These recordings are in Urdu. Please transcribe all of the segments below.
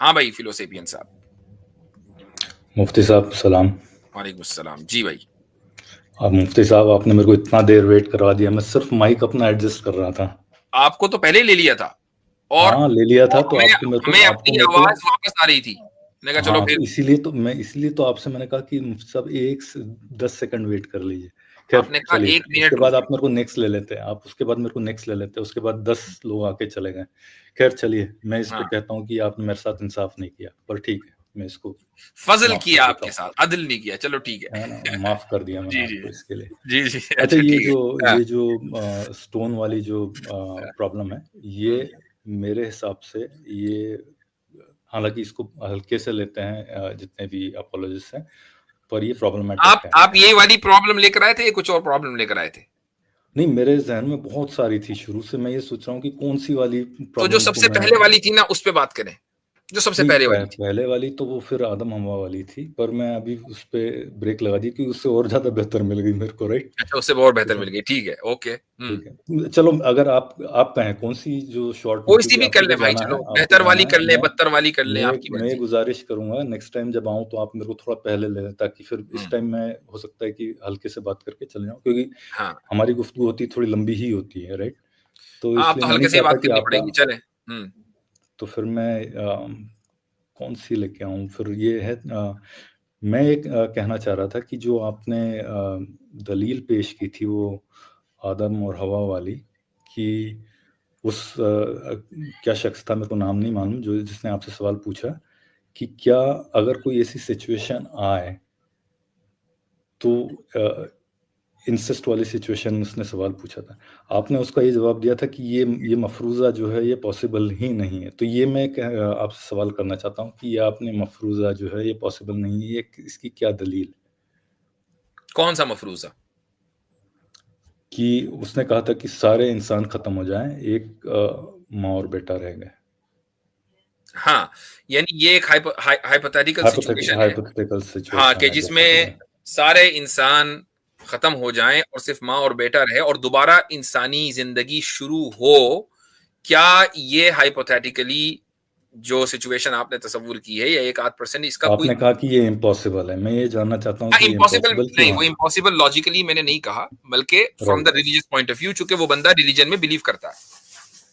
ہاں بھائی فلوسیپین صاحب. مفتی صاحب سلام. وعلیکم السلام. جی بھائی. اب مفتی صاحب آپ نے میرے کو اتنا دیر ویٹ کروا دیا, میں صرف مائک اپنا ایڈجسٹ کر رہا تھا. آپ کو تو پہلے ہی لے لیا تھا, اور ہاں لے لیا تھا, تو آپ کو ہمیں اپنی آواز واپس آ رہی تھی. میں کہا چلو پھر اسی لیے تو آپ سے میں نے کہا کہ مفتی صاحب 10 سیکنڈ ویٹ کر لیجیے. خیر آپ نے کہا چلیے, 1 اس کے منٹ بعد آپ میرے کو نیکسٹ لے لیتے ہیں, آپ اس کے بعد میرے کو نیکسٹ لے لیتے ہیں, اس کے بعد 10 لوگ آ کے چلے گئے. خیر چلیے, میں اس پہ کہتا ہوں کہ آپ نے میرے ساتھ انصاف نہیں کیا, پر ٹھیک ہے میں اس کو فضل کیا آپ کے ساتھ, عدل نہیں کیا. چلو ٹھیک ہے نا, معاف کر دیا میں نے آپ کو اس کے لیے. جی جی. اچھا یہ جو سٹون والی جو پرابلم ہے, یہ میرے حساب سے یہ, حالانکہ اس کو ہلکے سے لیتے ہیں جتنے بھی اپولوجسٹ ہیں, پر یہ پرابلمٹک ہے. آپ یہی والی پرابلم لے کر آئے تھے یا کچھ اور پرابلم لے کر آئے تھے؟ نہیں, میرے ذہن میں بہت ساری تھی شروع سے, میں یہ سوچ رہا ہوں کہ کون سی والی تو پرابلم جو سب سے پہلے والی تھی نا اس پہ بات کریں, جو سب سے پہلے والی تھی. پہلے والی تو وہ پھر آدم حوا والی تھی, پر میں ابھی اس پہ بریک لگا دی کہ اس سے اور زیادہ بہتر مل گئی میرے کو. رائٹ, اچھا اس سے بہت بہتر مل گئی. ٹھیک ہے, اوکے ٹھیک ہے. چلو اگر آپ کہیں کون سی جو شارٹ, کوئی سی بھی کر لیں بھائی, چلو بہتر والی کر لیں, بدتر والی کر لیں, آپ کی میں مرضی. گزارش کروں گا نیکسٹ ٹائم جب آؤں تو آپ میرے کو تھوڑا پہلے لے لیں, تاکہ پھر اس ٹائم میں ہو سکتا ہے کہ ہلکے سے بات کر کے چل جاؤں, کیونکہ ہماری گفتگو ہوتی تھوڑی لمبی ہی ہوتی ہے. رائٹ, تو اس لیے میں نہیں چاہتا کہ آپ کا, تو پھر میں کون سی لے کے آؤں. پھر یہ ہے, میں ایک کہنا چاہ رہا تھا کہ جو آپ نے دلیل پیش کی تھی وہ آدم اور حوا والی, کہ اس کیا شخص تھا, میرے کو نام نہیں معلوم, جس نے آپ سے سوال پوچھا کہ کیا اگر کوئی ایسی سچویشن آئے تو انسسٹ والی سچویشن, اس نے سوال پوچھا تھا, آپ نے اس کا یہ جواب دیا تھا کہ یہ مفروضہ جو ہے یہ پاسبل ہی نہیں ہے. تو یہ میں آپ سے سوال کرنا چاہتا ہوں کہ یہ آپ نے مفروضہ جو ہے یہ پاسبل نہیں ہے, یہ اس کی کیا دلیل؟ کون سا مفروضہ؟ کہ اس نے کہا تھا کہ سارے انسان ختم ہو جائیں, ایک ماں اور بیٹا رہ گئے. ہاں, یعنی یہ ایک ہائپوتھیٹیکل سچویشن ہے, ہاں, کہ جس میں سارے انسان ختم ہو جائیں اور صرف ماں اور بیٹا رہے اور دوبارہ انسانی زندگی شروع ہو. کیا یہ ہائپوتھیٹیکلی جو سچویشن آپ نے تصور کی ہے, یا 1-8% اس کا آپ کوئی, نے کہا کہ یہ امپاسبل ہے, میں یہ جاننا چاہتا ہوں کہ امپاسبل نہیں, وہ امپاسبل لاجیکلی میں نے نہیں کہا, بلکہ from the religious point of view, چونکہ وہ بندہ ریلیجن میں بلیو کرتا ہے.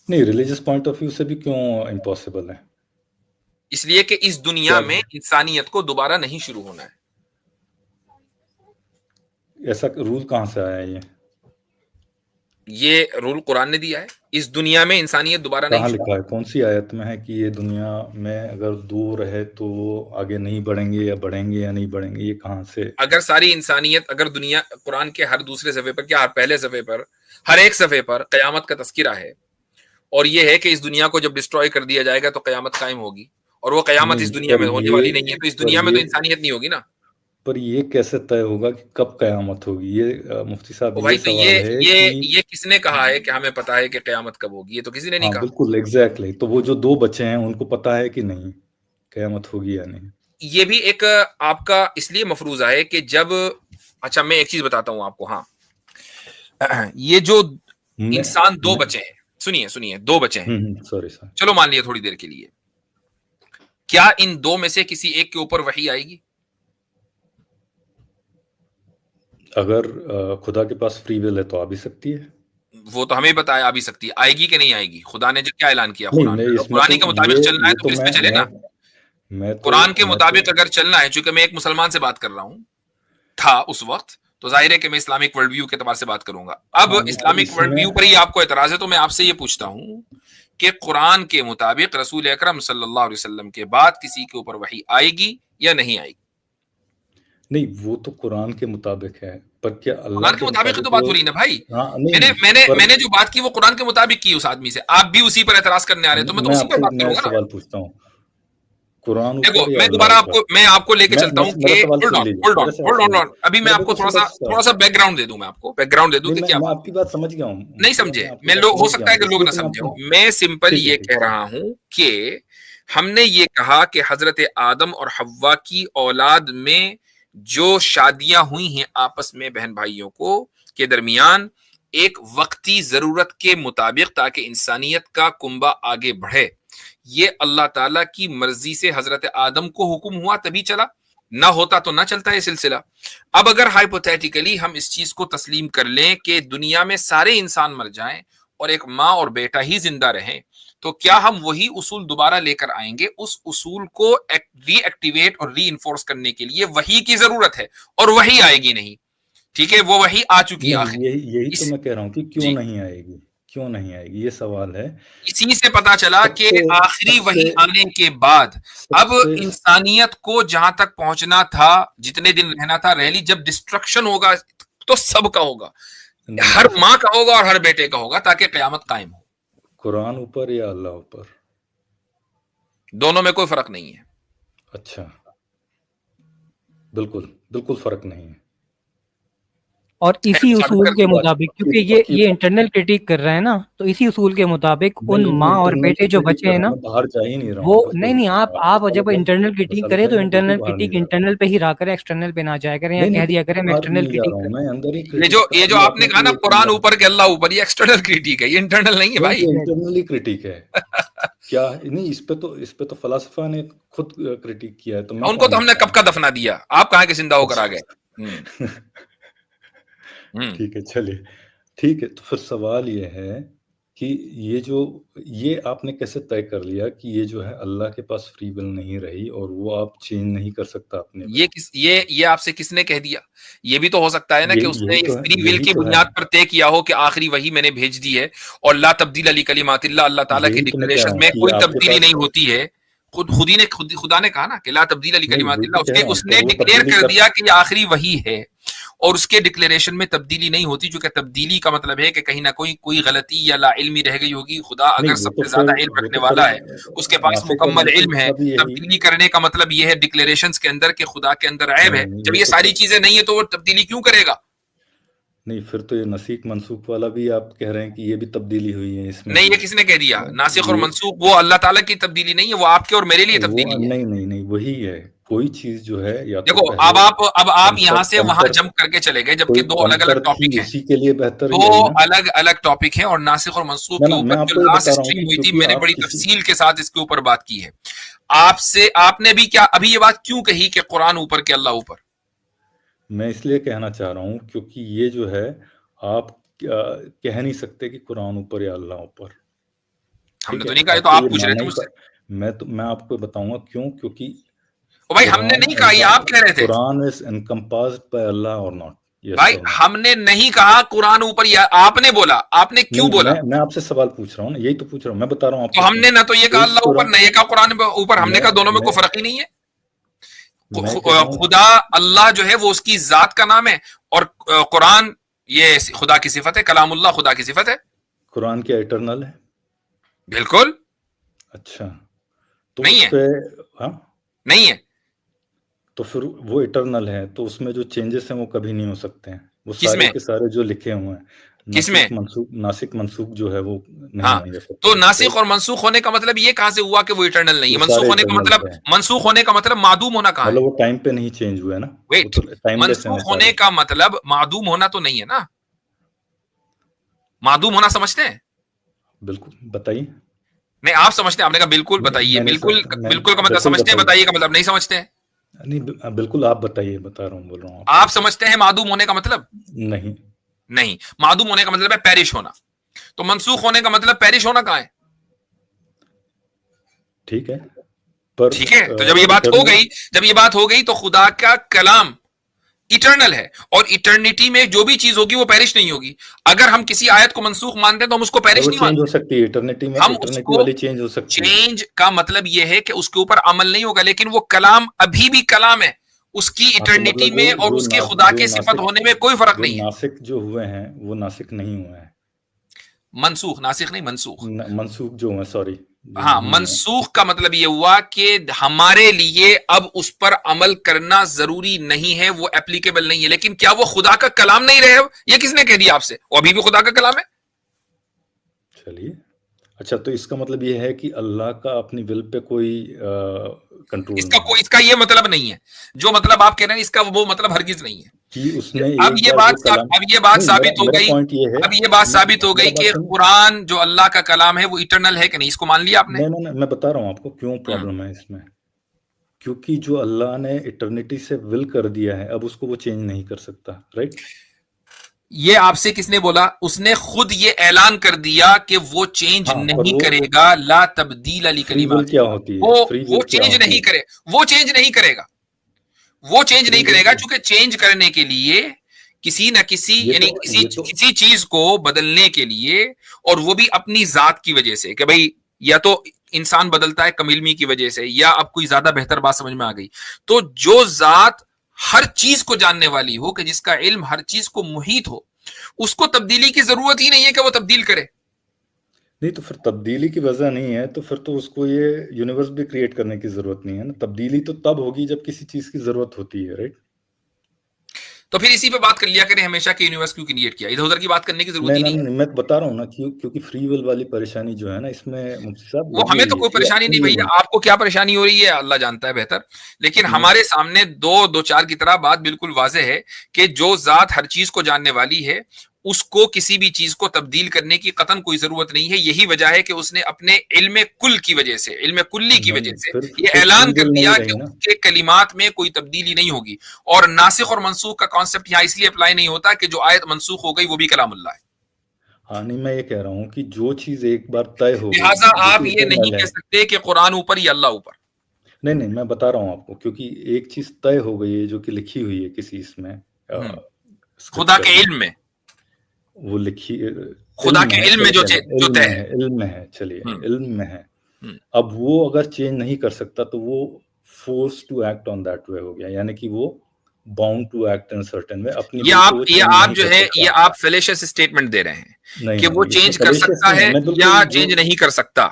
نہیں, ریلیجیس پوائنٹ آف ویو سے بھی کیوں امپاسبل ہے؟ اس لیے کہ اس دنیا میں انسانیت کو دوبارہ نہیں شروع ہونا ہے. ایسا رول کہاں سے آیا؟ یہ رول قرآن نے دیا ہے, اس دنیا میں انسانیت دوبارہ نہیں. کہاں لکھا ہے, کون سی آیت میں ہے کہ یہ دنیا میں اگر دو رہے تو وہ آگے نہیں بڑھیں گے, یا بڑھیں گے یا نہیں بڑھیں گے؟ یہ کہاں سے؟ اگر ساری انسانیت, اگر دنیا, قرآن کے ہر دوسرے صفحے پر, کیا ہر پہلے صفحے پر, ہر ایک صفحے پر قیامت کا تذکرہ ہے, اور یہ ہے کہ اس دنیا کو جب ڈسٹروائے کر دیا جائے گا تو قیامت قائم ہوگی, اور وہ قیامت اس دنیا میں ہونے والی نہیں ہے, تو اس دنیا میں تو انسانیت نہیں ہوگی نا. پر یہ کیسے طے ہوگا کہ کب قیامت ہوگی؟ یہ مفتی صاحب بھائی, یہ تو سوال ہے کہ یہ کس نے کہا ہے کہ ہمیں پتا ہے کہ قیامت کب ہوگی؟ یہ تو کسی نے نہیں کہا. بالکل ایگزیکٹلی. تو وہ جو 2 بچے ہیں ان کو پتا ہے کہ نہیں قیامت ہوگی یا نہیں؟ یہ بھی ایک آپ کا اس لیے مفروضہ ہے کہ جب, اچھا میں ایک چیز بتاتا ہوں آپ کو. ہاں, یہ جو انسان 2 بچے ہیں, سنیے 2 بچے ہیں, سوری سر, چلو مان لیے تھوڑی دیر کے لیے, کیا ان 2 میں سے کسی ایک کے اوپر وحی آئے گی؟ اگر خدا کے پاس فری ول ہے تو آ بھی سکتی ہے. وہ تو ہمیں بتایا آ بھی سکتی ہے, آئے گی کہ نہیں آئے گی؟ خدا نے جو کیا اعلان کیا, قرآن کے مطابق چلنا ہے تو پھر اس پہ چلے نا. قرآن کے مطابق اگر چلنا ہے, چونکہ میں ایک مسلمان سے بات کر رہا ہوں تھا اس وقت, تو ظاہر ہے کہ میں اسلامک ورلڈ ویو کے اعتبار سے بات کروں گا. اب اسلامک ورلڈ ویو پر ہی آپ کو اعتراض ہے, تو میں آپ سے یہ پوچھتا ہوں کہ قرآن کے مطابق رسول اکرم صلی اللہ علیہ وسلم کے بعد کسی کے اوپر وحی آئے گی یا نہیں آئے گی؟ نہیں, وہ تو قرآن کے مطابق ہے, پر کیا اللہ قرآن کے مطابق تو بات ہو رہی نا بھائی. میں نے جو بات کی وہ قرآن کے مطابق کی اس آدمی سے, آپ بھی اسی پر اعتراض کرنے آ رہے, تو میں تو اسی پر بات کروں گا نا. سوال پوچھتا ہوں, قرآن دیکھو, اوپر یا میں دوبارہ آپ کو لے کے چلتا ہوں کہ ہولڈ آن, ابھی میں آپ کو تھوڑا سا بیک گراؤنڈ دے دوں, میں آپ کو بیک گراؤنڈ دے دوں کہ کیا آپ کی بات سمجھ گیا ہوں, نہیں سمجھے, میں ہو سکتا ہے کہ لوگ نہ سمجھے ہوں. میں سمپل یہ کہہ رہا ہوں کہ ہم نے یہ کہا کہ حضرت آدم اور حوا کی اولاد میں جو شادیاں ہوئی ہیں آپس میں بہن بھائیوں کو کے درمیان, ایک وقتی ضرورت کے مطابق, تاکہ انسانیت کا کنبہ آگے بڑھے, یہ اللہ تعالیٰ کی مرضی سے حضرت آدم کو حکم ہوا تبھی چلا، نہ ہوتا تو نہ چلتا یہ سلسلہ۔ اب اگر ہائپوتھیٹیکلی ہم اس چیز کو تسلیم کر لیں کہ دنیا میں سارے انسان مر جائیں اور ایک ماں اور بیٹا ہی زندہ رہیں، تو کیا ہم وہی اصول دوبارہ لے کر آئیں گے؟ اس اصول کو ری ایکٹیویٹ اور ری انفورس کرنے کے لیے وحی کی ضرورت ہے، اور وحی آئے گی نہیں، ٹھیک ہے؟ وہ وحی آ چکی ہے، یہی تو میں کہہ رہا ہوں کہ کیوں نہیں آئے گی، کیوں نہیں آئے گی، یہ سوال ہے۔ اسی سے پتا چلا کہ آخری وحی آنے کے بعد اب انسانیت کو جہاں تک پہنچنا تھا، جتنے دن رہنا تھا رہ لی، جب ڈسٹرکشن ہوگا تو سب کا ہوگا، ہر ماں کا ہوگا اور ہر بیٹے کا ہوگا، تاکہ قیامت قائم ہو۔ قرآن اوپر یا اللہ اوپر؟ دونوں میں کوئی فرق نہیں ہے۔ اچھا، بالکل فرق نہیں ہے۔ اور اسی اصول کے مطابق، کیونکہ یہ انٹرنل کرٹیک کر رہا ہے نا، تو اسی اصول کے مطابق ان ماں اور بیٹے جو بچے ہیں نا، باہر جا ہی نہیں رہا وہ نہیں آپ جب انٹرنل کرٹیک کریں تو انٹرنل کرٹیک انٹرنل پہ ہی رہا کریں، ایکسٹرنل پہ نہ جایا کریں، یا کہہ دیا کریں میں ایکسٹرنل کرٹیک کر رہا ہوں۔ یہ جو آپ نے کہا نا قرآن اوپر کے اللہ اوپر، یہ ایکسٹرنل کرٹیک ہے، یہ انٹرنل نہیں ہے بھائی، انٹرنلی کرٹیک ہے۔ کیا نہیں، اس پہ تو فلاسفہ نے خود کرٹیک کیا ہے، تو ان کو تو ہم نے کب کا دفنا دیا، آپ کہاں کے زندہ ہو کر آ گئے؟ ٹھیک ہے، چلیے ٹھیک ہے۔ تو پھر سوال یہ ہے کہ یہ آپ نے کیسے طے کر لیا کہ یہ جو ہے اللہ کے پاس فری ول نہیں رہی اور وہ آپ چینج نہیں کر سکتا اپنے؟ یہ آپ سے کس نے کہہ دیا؟ یہ بھی تو ہو سکتا ہے نا کہ اس نے فری ول کی بنیاد پر طے کیا ہو کہ آخری وحی میں نے بھیج دی ہے، اور لا تبدیل لکلمات اللہ، اللہ تعالیٰ کی ڈکلیریشن میں کوئی تبدیلی نہیں ہوتی ہے۔ خدا نے کہا نا کہ لا تبدیل لکلمات اللہ، اس نے ڈکلیئر کر دیا کہ یہ آخری وحی ہے، اور اس کے ڈکلیریشن میں تبدیلی نہیں ہوتی، جو کہ تبدیلی کا مطلب ہے کہ کہیں نہ کوئی غلطی یا لا علمی رہ گئی ہوگی۔ خدا اگر سب سے زیادہ علم رکھنے والا ہے، اس کے پاس مکمل علم ہے، تبدیلی کرنے کا مطلب یہ ہے ڈکلیریشنز کے اندر کہ خدا کے اندر عیب ہے۔ جب یہ ساری چیزیں نہیں ہے تو وہ تبدیلی کیوں کرے گا؟ نہیں، پھر تو یہ ناسخ منسوخ والا بھی آپ کہہ رہے ہیں کہ یہ بھی تبدیلی ہوئی ہے اس میں؟ نہیں، یہ کس نے کہہ دیا؟ ناسخ اور منسوخ وہ اللہ تعالیٰ کی تبدیلی نہیں ہے، وہ آپ کے اور میرے لیے تبدیلی ہے۔ نہیں، وہی ہے۔ کوئی چیز جو ہے یا دیکھو، اب آپ یہاں سے وہاں جمپ کر کے چلے گئے، جبکہ دو الگ الگ ٹاپک ہیں، اسی کے لیے بہتر دو الگ الگ ٹاپک ہیں، اور ناسخ اور منسوخ کے اوپر جو لاسٹ اسٹریم ہوئی تھی، میں نے بڑی تفصیل کے ساتھ اس کے اوپر بات کی ہے۔ آپ نے بھی کیا ابھی یہ بات کیوں کہی کہ قرآن اوپر کہ اللہ اوپر؟ میں اس لیے کہنا چاہ رہا ہوں کیونکہ یہ جو ہے آپ کہہ نہیں سکتے کہ قرآن اوپر یا اللہ اوپر۔ ہم نے تو نہیں کہا، تو آپ پوچھ رہے تھے مجھ سے۔ میں آپ کو بتاؤں گا کیوں، کیونکہ بھائی ہم نے نہیں کہا، یہ آپ کہہ رہے تھے قرآن is encompassed by Allah or not۔ بھائی ہم نے نہیں کہا قرآن اوپر، یا آپ نے بولا، آپ نے کیوں بولا؟ میں آپ سے سوال پوچھ رہا ہوں نا، یہی تو پوچھ رہا ہوں، میں بتا رہا ہوں آپ کو۔ ہم نے نہ تو یہ کہا اللہ اوپر، نہ یہ کہا قرآن اوپر، ہم نے کہا دونوں میں کوئی فرق ہی نہیں ہے۔ خدا اللہ جو ہے وہ اس کی ذات کا نام ہے، اور قرآن یہ خدا کی صفت ہے، کلام اللہ خدا کی صفت ہے۔ قرآن کیا ایٹرنل ہے؟ بالکل۔ اچھا، تو نہیں ہے، نہیں ہے، تو پھر وہ ایٹرنل ہے، تو اس میں جو چینجز ہیں وہ کبھی نہیں ہو سکتے ہیں، وہ سارے کے سارے جو لکھے ہوئے ہیں۔ کس میں؟ ناسخ منسوخ جو ہے وہ نہیں ہوں گے۔ تو ناسخ اور منسوخ ہونے کا مطلب یہ کہاں سے ہوا کہ وہ ایٹرنل نہیں ہے؟ منسوخ ہونے کا مطلب معدوم ہونا کہاں ہے؟ وہ ٹائم پہ نہیں چینج ہوا ہے نا۔ ویٹ، منسوخ ہونے کا مطلب معدوم ہونا تو نہیں ہے نا؟ معدوم ہونا سمجھتے ہیں؟ بالکل، بتائیے۔ نہیں، آپ سمجھتے ہیں، آپ نے کہا بالکل بتائیے۔ بالکل کا مطلب سمجھتے ہیں، بتائیے کا مطلب نہیں سمجھتے ہیں؟ نہیں، بالکل آپ بتائیے، بتا رہا ہوں، بول رہا ہوں۔ آپ سمجھتے ہیں معدوم ہونے کا مطلب؟ نہیں، معدوم ہونے کا مطلب ہے پیرش ہونا، تو منسوخ ہونے کا مطلب پیرش ہونا کہاں ہے؟ ٹھیک ہے، تو جب یہ بات ہو گئی تو خدا کا کلام ایٹرنل ہے، اور ایٹرنیٹی میں جو بھی چیز ہوگی وہ پیرش نہیں ہوگی۔ اگر ہم کسی آیت کو منسوخ مانتے ہیں تو ہم اس کو پیرش نہیں مانتے، ہو سکتی ہے ایٹرنیٹی میں، ہم اس کو چینج کا مطلب یہ ہے کہ اس کے اوپر عمل نہیں ہوگا، لیکن وہ کلام ابھی بھی کلام ہے، اس کی ایٹرنیٹی میں اور اس کے خدا کے صفت ہونے میں کوئی فرق نہیں ہے۔ ناسخ جو ہوئے ہیں وہ ناسخ نہیں ہوئے ہیں، منسوخ، ناسخ نہیں، منسوخ جو ہوئے، سوری۔ ہاں، منسوخ کا مطلب یہ ہوا کہ ہمارے لیے اب اس پر عمل کرنا ضروری نہیں ہے، وہ اپلیکیبل نہیں ہے۔ لیکن کیا وہ خدا کا کلام نہیں رہے؟ یہ کس نے کہہ دیا آپ سے؟ وہ ابھی بھی خدا کا کلام ہے۔ چلیے، اچھا، تو اس کا مطلب یہ ہے کہ اللہ کا اپنی ول پہ کوئی کنٹرول اس کا یہ مطلب نہیں ہے، جو مطلب آپ کہہ رہے ہیں اس کا وہ مطلب ہرگز نہیں ہے۔ کہ اس نے اب یہ بات ثابت ہو گئی، اب یہ بات ثابت ہو گئی کہ قرآن جو اللہ کا کلام ہے وہ ایٹرنل ہے کہ نہیں، اس کو مان لیا آپ نے؟ میں بتا رہا ہوں آپ کو کیوں پرابلم ہے اس میں، کیونکہ جو اللہ نے ایٹرنیٹی سے ول کر دیا ہے اب اس کو وہ چینج نہیں کر سکتا، رائٹ؟ یہ آپ سے کس نے بولا؟ اس نے خود یہ اعلان کر دیا کہ وہ چینج نہیں کرے گا، لا تبدیل لکلمات، کیا ہوتی ہے وہ چینج نہیں کرے، وہ چینج نہیں کرے گا، وہ چینج نہیں کرے گا، چونکہ چینج کرنے کے لیے کسی نہ کسی یعنی کسی چیز کو بدلنے کے لیے، اور وہ بھی اپنی ذات کی وجہ سے، کہ بھئی یا تو انسان بدلتا ہے کم علمی کی وجہ سے، یا اب کوئی زیادہ بہتر بات سمجھ میں آ گئی، تو جو ذات ہر چیز کو جاننے والی ہو، کہ جس کا علم ہر چیز کو محیط ہو، اس کو تبدیلی کی ضرورت ہی نہیں ہے کہ وہ تبدیل کرے۔ نہیں تو پھر تبدیلی کی وجہ نہیں ہے تو پھر تو اس کو یہ یونیورس بھی کریٹ کرنے کی ضرورت نہیں ہے نا، تبدیلی تو تب ہوگی جب کسی چیز کی ضرورت ہوتی ہے، رائٹ؟ تو پھر اسی پہ بات کر لیا کریں ہمیشہ کہ یونیورس کیوں کریٹ کیا، ادھر ادھر کی بات کرنے کی ضرورت ہی نہیں۔ میں بتا رہا ہوں نا کیونکہ فری ول والی پریشانی جو ہے نا اس میں مفتی صاحب، وہ ہمیں تو کوئی پریشانی نہیں بھیا، آپ کو کیا پریشانی ہو رہی ہے اللہ جانتا ہے بہتر، لیکن ہمارے سامنے دو چار کی طرح بات بالکل واضح ہے کہ جو ذات ہر چیز کو جاننے والی ہے اس کو کسی بھی چیز کو تبدیل کرنے کی قطعاً کوئی ضرورت نہیں ہے۔ یہی وجہ ہے کہ اس نے اپنے علم کل کی وجہ سے، علم کلی کی وجہ سے یہ اعلان کر دیا کہ ان کے کلمات میں کوئی تبدیلی نہیں ہوگی، اور ناسخ اور منسوخ کا کانسیپٹ یہاں اس لیے اپلائی نہیں ہوتا کہ جو آیت منسوخ ہو گئی وہ بھی کلام اللہ ہے۔ ہاں نہیں، میں یہ کہہ رہا ہوں کہ جو چیز ایک بار طے ہو گئی، لہٰذا آپ یہ نہیں کہہ سکتے کہ قرآن اوپر یا اللہ اوپر۔ نہیں میں بتا رہا ہوں آپ کو، کیونکہ ایک چیز طے ہو گئی ہے جو کہ لکھی ہوئی ہے کسی اس میں خدا کے علم میں، وہ لکھی خدا کے علم میں جو طے ہے، علم میں ہے، چلیے علم میں ہے، اب وہ اگر چینج نہیں کر سکتا تو وہ force to act on that way ہو گیا، یعنی کہ وہ bound to act in certain way. اپنی یہ آپ جو ہے یہ آپ فیلیشس اسٹیٹمنٹ دے رہے ہیں کہ وہ چینج کر سکتا ہے یا چینج نہیں کر سکتا،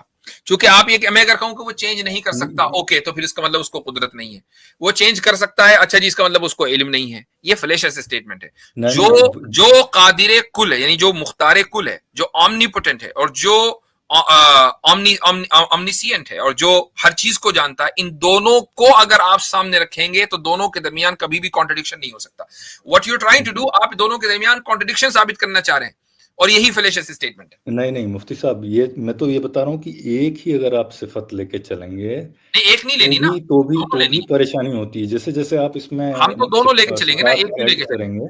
چونکہ آپ یہ میں اگر کہوں کہ وہ چینج نہیں کر سکتا، اوکے، تو پھر اس کا مطلب اس کو قدرت نہیں ہے۔ وہ چینج کر سکتا ہے، اچھا جی، اس کا مطلب اس کو علم نہیں ہے۔ یہ فلیشس اسٹیٹمنٹ ہے۔ جو قادر کل ہے، یعنی جو مختار کل ہے، جو اومنی پوٹنٹ ہے، اور جو اومنیسینٹ ہے، اور جو ہر چیز کو جانتا ہے، ان دونوں کو اگر آپ سامنے رکھیں گے تو دونوں کے درمیان کبھی بھی کانٹرڈکشن نہیں ہو سکتا۔ What you trying to do, آپ دونوں کے درمیان کانٹرڈکشن ثابت کرنا چاہ رہے ہیں، اور یہی فلیشس اسٹیٹمنٹ ہے۔ نہیں مفتی صاحب، میں تو یہ بتا رہا ہوں کہ ایک ہی اگر آپ صفت لے کے چلیں گے، ایک نہیں لینی نا، تو بھی پریشانی ہوتی ہے۔ جیسے آپ اس میں ہم تو دونوں لے کے چلیں گے نا، ایک بھی لے کے چلیں گے،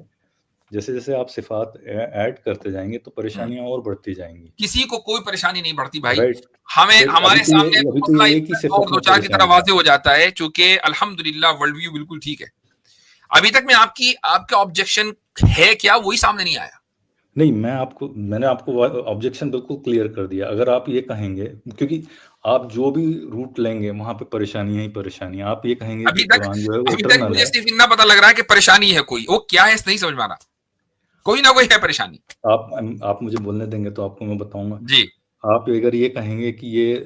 جیسے آپ صفات ایڈ کرتے جائیں گے تو پریشانیاں اور بڑھتی جائیں گی۔ کسی کو کوئی پریشانی نہیں بڑھتی بھائی، ہمارے سامنے دو چار کی طرح واضح ہو جاتا ہے، چونکہ الحمدللہ ورلڈ ویو بالکل ٹھیک ہے۔ ابھی تک میں آپ کا آبجیکشن ہے کیا وہی سامنے نہیں آیا۔ نہیں، میں نے آپ کو آبجیکشن بالکل کلیئر کر دیا۔ اگر آپ یہ کہیں گے، کیونکہ آپ جو بھی روٹ لیں گے وہاں پہ پریشانیاں ہی پریشانیاں، آپ یہ کہیں گے ابھی تک مجھے صرف اتنا پتا لگ رہا ہے کہ پریشانی ہے کوئی، وہ کیا ہے نہیں سمجھ میں آ رہا، کوئی نہ کوئی ہے پریشانی۔ آپ مجھے بولنے دیں گے تو آپ کو میں بتاؤں گا جی۔ آپ اگر یہ کہیں گے کہ یہ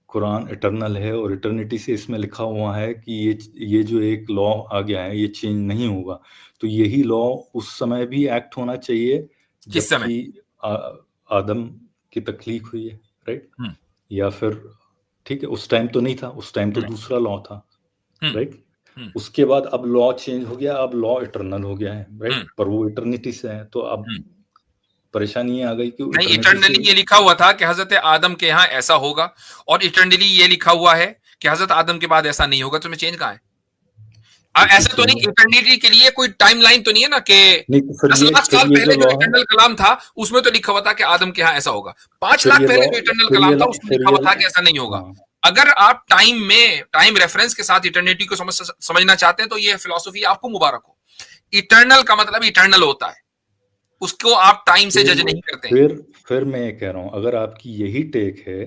قرآن اٹرنل ہے اور اٹرنیٹی سے اس میں لکھا ہوا ہے کہ یہ جو ایک لا آ گیا ہے یہ چینج نہیں ہوگا، تو یہی لا اس سمے بھی ایکٹ ہونا چاہیے جبکہ آدم کی تخلیق ہوئی ہے، رائٹ؟ یا پھر ٹھیک ہے، اس ٹائم تو نہیں تھا، اس ٹائم تو دوسرا لا تھا، رائٹ؟ اس کے بعد اب لا چینج ہو گیا، اب لا اٹرنل ہو گیا ہے، رائٹ؟ پر وہ اٹرنیٹی سے ہے، تو اب پریشانی آ گئی کہ اٹرنلی یہ لکھا ہوا تھا کہ حضرت آدم کے ہاں ایسا ہوگا، اور اٹرنلی یہ لکھا ہوا ہے کہ حضرت آدم کے بعد ایسا نہیں ہوگا، تو میں چینج کہاں ہے؟ ایسا تو نہیں، اٹرنیٹی کے لیے کوئی ٹائم لائن تو نہیں ہے نا کہ 10 لاکھ سال پہلے جو اٹرنل کلام تھا اس میں تو لکھا ہوا تھا کہ آدم کے ہاں ایسا ہوگا، 5 لاکھ پہلے جو اٹرنل کلام تھا اس میں لکھا ہوا تھا کہ ایسا نہیں ہوگا۔ اگر آپ ٹائم ریفرنس کے ساتھ اٹرنیٹی کو سمجھنا چاہتے ہیں تو یہ فلسفی آپ کو مبارک ہو۔ اٹرنل کا مطلب اٹرنل ہوتا ہے، اس کو آپ ٹائم سے جج نہیں کرتے۔ پھر میں یہ کہہ رہا ہوں، اگر آپ کی یہی ٹیک ہے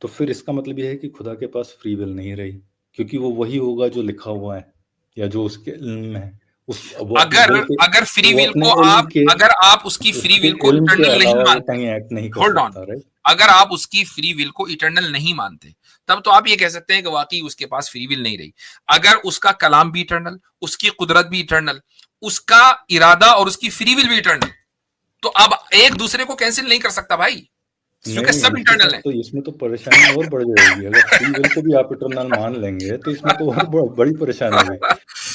تو پھر اس کا مطلب یہ ہے کہ خدا کے پاس فری ول نہیں رہی، کیونکہ وہ وہی ہوگا جو لکھا ہوا ہے یا جو اس کے علم میں ہے۔ اگر فری ول کو اگر آپ اس کی فری ول کو اٹرنل نہیں مانتے، اگر آپ اس کی فری ول کو اٹرنل نہیں مانتے، تب تو آپ یہ کہہ سکتے ہیں کہ واقعی اس کے پاس فری ول نہیں رہی۔ اگر اس کا کلام بھی اٹرنل، اس کی قدرت بھی اٹرنل، اس کا ارادہ اور اس کی فری ول بھی اٹرنل، تو اب ایک دوسرے کو کینسل نہیں کر سکتا بھائی، کیونکہ سب انٹرنل ہے۔ تو اس میں تو پریشانی اور بڑھ جائے گی، اگر فری ول کو بھی آپ اٹرنل مان لیں گے تو اس میں تو اور بڑی پریشانی ہوگی۔